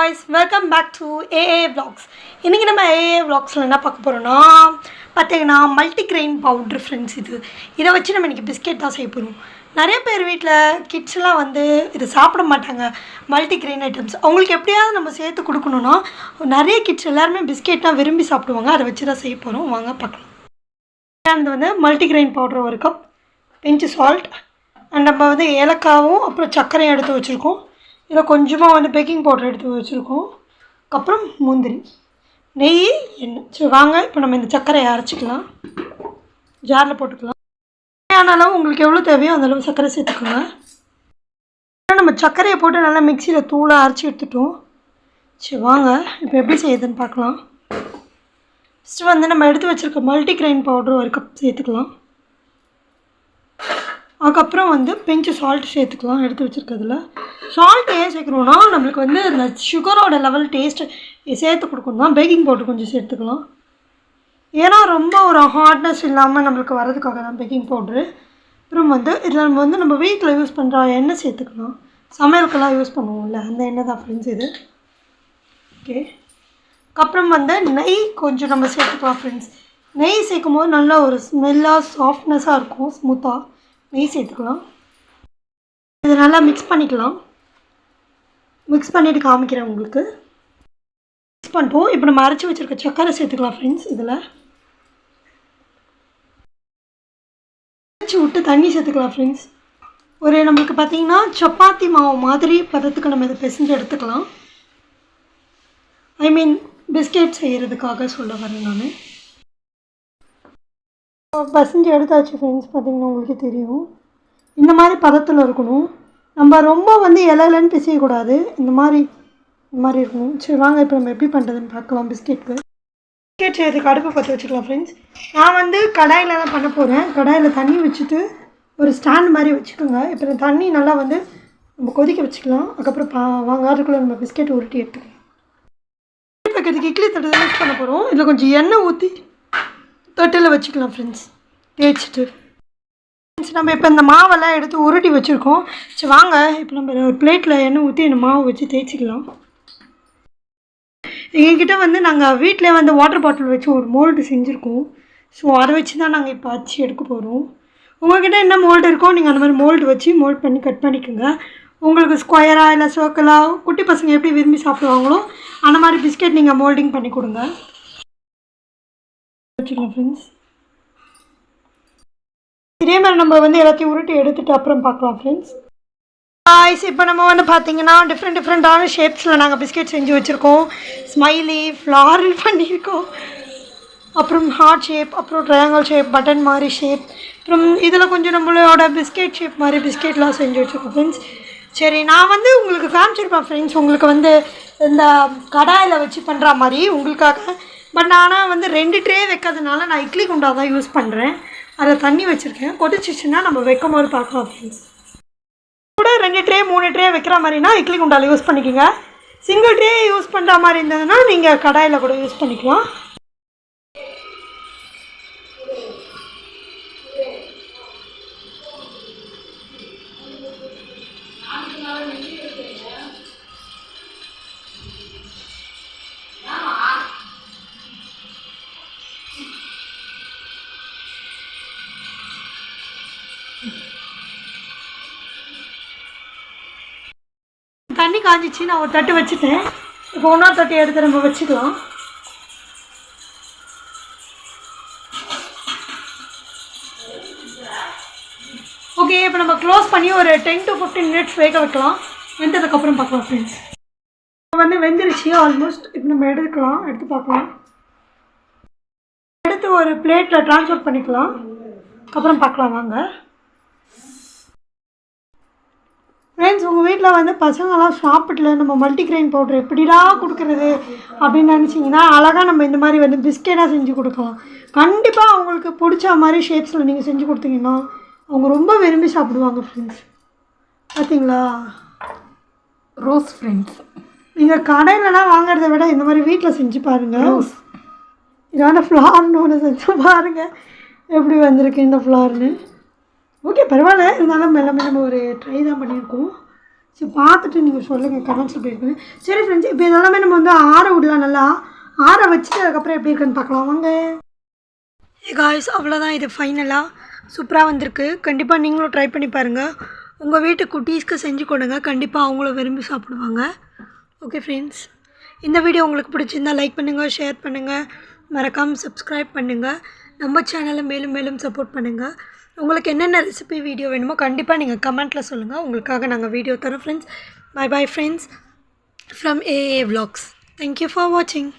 guys, welcome back to AA Vlogs. இன்னைக்கு நம்ம AA Vlogsல என்ன பார்க்க போறோம்னா பாத்தீங்கன்னா மல்டிகிரெயின் பவுடர் फ्रेंड्स இத வச்சு நம்ம இன்னைக்கு பிஸ்கட் தான் செய்ய போறோம். நிறைய பேர் வீட்ல கிட்ஸ் எல்லாம் வந்து இது சாப்பிட மாட்டாங்க மல்டிகிரெயின் ஐட்டம்ஸ். அவங்களுக்கு எப்படியாவது நம்ம சேர்த்து கொடுக்கணும்னா நிறைய கிட்ஸ் எல்லாரும் பிஸ்கட்னா விரும்பி சாப்பிடுவாங்க. அத வச்சு தான் செய்ய போறோம். வாங்க பார்க்கலாம். இது வந்து multigrain powder 1 cup, pinch salt, and நம்ம வந்து ஏலக்காவும் அப்புறம் சர்க்கரையும் எடுத்து வச்சிருக்கோம். இதில் கொஞ்சமாக வந்து பேக்கிங் பவுடர் எடுத்து வச்சுருக்கோம். அப்புறம் முந்திரி, நெய், எண்ணெய். சரி வாங்க இப்போ நம்ம இந்த சர்க்கரையை அரைச்சிக்கலாம். ஜாரில் போட்டுக்கலாம். தேவையான அளவு உங்களுக்கு எவ்வளோ தேவையோ அந்தளவு சர்க்கரை சேர்த்துக்கோங்க. நம்ம சர்க்கரையை போட்டு நல்லா மிக்சியில் தூளாக அரைச்சி எடுத்துட்டோம். சரி வாங்க இப்போ எப்படி செய்யுதுன்னு பார்க்கலாம். ஃபஸ்ட்டு வந்து நம்ம எடுத்து வச்சுருக்க மல்டிகிரெயின் பவுடர் 1 கப் சேர்த்துக்கலாம். அதுக்கப்புறம் வந்து பிஞ்சு சால்ட் சேர்த்துக்கலாம். எடுத்து வச்சுருக்கிறதுல சால்ட் ஏன் சேர்க்கணுன்னா நம்மளுக்கு வந்து இந்த சுகரோட லெவல் டேஸ்ட்டு சேர்த்து கொடுக்கணும் தான். பேக்கிங் பவுடர் கொஞ்சம் சேர்த்துக்கலாம். ஏன்னா ரொம்ப ஒரு ஹார்ட்னஸ் இல்லாமல் நம்மளுக்கு வரதுக்காக தான் பேக்கிங் பவுட்ரு. அப்புறம் வந்து இதில் நம்ம வந்து நம்ம வீட்டில் யூஸ் பண்ணுற எண்ணெய் சேர்த்துக்கலாம். சமையலுக்கெல்லாம் யூஸ் பண்ணுவோம்ல அந்த எண்ணெய் தான் ஃப்ரெண்ட்ஸ் இது. ஓகே, அதுக்கப்புறம் வந்து நெய் கொஞ்சம் நம்ம சேர்த்துக்கலாம் ஃப்ரெண்ட்ஸ். நெய் சேர்க்கும் போது நல்லா ஒரு ஸ்மெல்லாக சாஃப்ட்னஸாக இருக்கும், ஸ்மூத்தாக. நெய் சேர்த்துக்கலாம். இதை நல்லா மிக்ஸ் பண்ணிக்கலாம். மிக்ஸ் பண்ணிவிட்டு காமிக்கிறேன் உங்களுக்கு. மிக்ஸ் பண்ணிட்டோம். இப்போ நம்ம அரைச்சி வச்சுருக்க சர்க்கரை சேர்த்துக்கலாம் ஃப்ரெண்ட்ஸ். இதில் அரைச்சி விட்டு தண்ணி சேர்த்துக்கலாம் ஃப்ரெண்ட்ஸ். ஒரு நம்மளுக்கு பார்த்திங்கன்னா சப்பாத்தி மாவு மாதிரி பதத்துக்கு நம்ம இதை பிசைஞ்சு எடுத்துக்கலாம். ஐ மீன் பிஸ்கெட் செய்கிறதுக்காக சொல்ல வரேன் நான். பசஞ்சு எடுத்தாச்சு ஃப்ரெண்ட்ஸ். பார்த்திங்கன்னா உங்களுக்கு தெரியும் இந்த மாதிரி பதத்தில் இருக்கணும். நம்ம ரொம்ப வந்து இலையிலன்னு பிசையக்கூடாது. இந்த மாதிரி இருக்கணும். சரி வாங்க இப்போ நம்ம எப்படி பண்ணுறதுன்னு பார்க்கலாம். பிஸ்கெட் செய்யறதுக்கு அடுப்பு பற்ற வச்சுக்கலாம் ஃப்ரெண்ட்ஸ். நான் வந்து கடாயில் தான் பண்ண போகிறேன். கடாயில் தண்ணி வச்சுட்டு ஒரு ஸ்டாண்ட் மாதிரி வச்சுக்கோங்க. இப்போ தண்ணி நல்லா வந்து நம்ம கொதிக்க வச்சுக்கலாம். அதுக்கப்புறம் வாங்க அதுக்குள்ளே நம்ம பிஸ்கெட் உருட்டி எடுத்துக்கலாம். வைக்கிறதுக்கு இட்லி தட்டு தான் யூஸ் பண்ண போகிறோம். இதில் கொஞ்சம் எண்ணெய் ஊற்றி தொட்டில் வச்சுக்கலாம் ஃப்ரெண்ட்ஸ். தேய்ச்சிட்டு நம்ம இப்போ இந்த மாவெல்லாம் எடுத்து உருட்டி வச்சுருக்கோம். சரி வாங்க இப்போ நம்ம ஒரு பிளேட்டில் எண்ணெய் ஊற்றி இந்த மாவு வச்சு தேய்ச்சிக்கலாம். எங்ககிட்ட வந்து நாங்கள் வீட்டில் வந்து வாட்டர் பாட்டில் வச்சு ஒரு மோல்டு செஞ்சுருக்கோம். ஸோ அதை வச்சு தான் நாங்கள் இப்போ அச்சு எடுக்க போகிறோம். உங்கள்கிட்ட என்ன மோல்டு இருக்கோ நீங்கள் அந்த மாதிரி மோல்டு வச்சு மோல்ட் பண்ணி கட் பண்ணிக்கோங்க. உங்களுக்கு ஸ்கொயராக இல்லை சர்க்கிளாக குட்டி பசங்க எப்படி விரும்பி சாப்பிடுவாங்களோ அந்த மாதிரி பிஸ்கெட் நீங்கள் மோல்டிங் பண்ணி கொடுங்க. வச்சுக்கலாம் ஃப்ரெண்ட்ஸ். இதே மாதிரி நம்ம வந்து எல்லாத்தையும் உருட்டி எடுத்துகிட்டு அப்புறம் பார்க்கலாம் ஃப்ரெண்ட்ஸ். இப்போ நம்ம வந்து பார்த்திங்கன்னா டிஃப்ரெண்ட்டான ஷேப்ஸில் நாங்கள் பிஸ்கெட் செஞ்சு வச்சுருக்கோம். ஸ்மைலி, ஃப்ளாரல் பண்ணியிருக்கோம், அப்புறம் ஹார்ட் ஷேப், அப்புறம் ட்ரையாங்கிள் ஷேப், பட்டன் மாதிரி ஷேப், அப்புறம் இதில் கொஞ்சம் நம்மளோட பிஸ்கெட் ஷேப் மாதிரி பிஸ்கெட்லாம் செஞ்சு வச்சுருக்கோம் ஃப்ரெண்ட்ஸ். சரி நான் வந்து உங்களுக்கு காமிச்சிருப்பேன் ஃப்ரெண்ட்ஸ் உங்களுக்கு வந்து இந்த கடாயில் வச்சு பண்ணுற மாதிரி உங்களுக்காக. பட் ஆனால் வந்து 2 ட்ரே வைக்கிறதுனால நான் இட்லி குண்டா தான் யூஸ் பண்ணுறேன். அதில் தண்ணி வச்சுருக்கேன். கொதிச்சிச்சுன்னா நம்ம வைக்கும் போது பார்க்கலாம் ஃப்ரெண்ட்ஸ். கூட 2 ட்ரே 3 ட்ரே வைக்கிற மாதிரினா இட்லி குண்டாவில் யூஸ் பண்ணிக்கோங்க. சிங்கிள் ட்ரே யூஸ் பண்ணுற மாதிரி இருந்ததுன்னா நீங்கள் கடாயில் கூட யூஸ் பண்ணிக்கலாம். தண்ணி காஞ்சிச்சு. நான் ஒரு தட்டு வச்சுட்டேன். இப்போ 1 தட்டு எடுத்து நம்ம வச்சுக்கலாம். ஓகே, இப்போ நம்ம க்ளோஸ் பண்ணி ஒரு 10 to 15 minutes வேக வைக்கலாம். வெந்ததுக்கப்புறம் பார்க்கலாம் ஃப்ரெண்ட்ஸ். இப்போ வந்து வெந்துருச்சு ஆல்மோஸ்ட். இப்போ நம்ம எடுத்து பார்க்கலாம். எடுத்து ஒரு பிளேட்டில் ட்ரான்ஸ்ஃபர் பண்ணிக்கலாம். அப்புறம் பார்க்கலாம் வாங்க ஃப்ரெண்ட்ஸ். உங்கள் வீட்டில் வந்து பசங்களாம் சாப்பிடல நம்ம மல்டிகிரெயின் பவுடர் எப்படிடா கொடுக்குறது அப்படின்னு நினச்சிங்கன்னா அழகாக நம்ம இந்த மாதிரி வந்து பிஸ்கெட்டாக செஞ்சு கொடுக்கலாம். கண்டிப்பாக அவங்களுக்கு பிடிச்ச மாதிரி ஷேப்ஸில் நீங்கள் செஞ்சு கொடுத்தீங்கன்னா அவங்க ரொம்ப விரும்பி சாப்பிடுவாங்க ஃப்ரெண்ட்ஸ். பார்த்தீங்களா ரோஸ் ஃப்ரெண்ட்ஸ், நீங்கள் கடையிலலாம் வாங்குறத விட இந்த மாதிரி வீட்டில் செஞ்சு பாருங்கள். இதான ஃப்ளார்னு ஒன்று செஞ்சு பாருங்கள் எப்படி வந்திருக்கு இந்த ஃப்ளார்னு. ஓகே பரவாயில்ல, இருந்தாலும் எல்லாமே நம்ம ஒரு ட்ரை தான் பண்ணியிருக்கோம். சரி பார்த்துட்டு நீங்கள் சொல்லுங்கள் கமெண்ட்ஸில் போயிருக்கேன். சரி ஃப்ரெண்ட்ஸ், இப்போ இதெல்லாமே நம்ம வந்து ஆற விடலாம், நல்லா ஆற வச்சுட்டு அதுக்கப்புறம் எப்படி இருக்குன்னு பார்க்கலாம் வாங்க. காய்ஸ் அவ்வளோதான், இது ஃபைனலாக சூப்பராக வந்திருக்கு. கண்டிப்பாக நீங்களும் ட்ரை பண்ணி பாருங்கள். உங்கள் வீட்டு குட்டீஸ்க்கு செஞ்சு கொடுங்க, கண்டிப்பாக அவங்களும் விரும்பி சாப்பிடுவாங்க. ஓகே ஃப்ரெண்ட்ஸ், இந்த வீடியோ உங்களுக்கு பிடிச்சிருந்தால் லைக் பண்ணுங்கள், ஷேர் பண்ணுங்கள், மறக்காமல் சப்ஸ்கிரைப் பண்ணுங்கள். நம்ம சேனலை மேலும் மேலும் சப்போர்ட் பண்ணுங்கள். உங்களுக்கு என்னென்ன ரெசிபி வீடியோ வேணுமோ கண்டிப்பாக நீங்கள் கமெண்ட்டில் சொல்லுங்கள், உங்களுக்காக நாங்கள் வீடியோ தரோம் friends. Bye bye friends from AA Vlogs. Thank you for watching.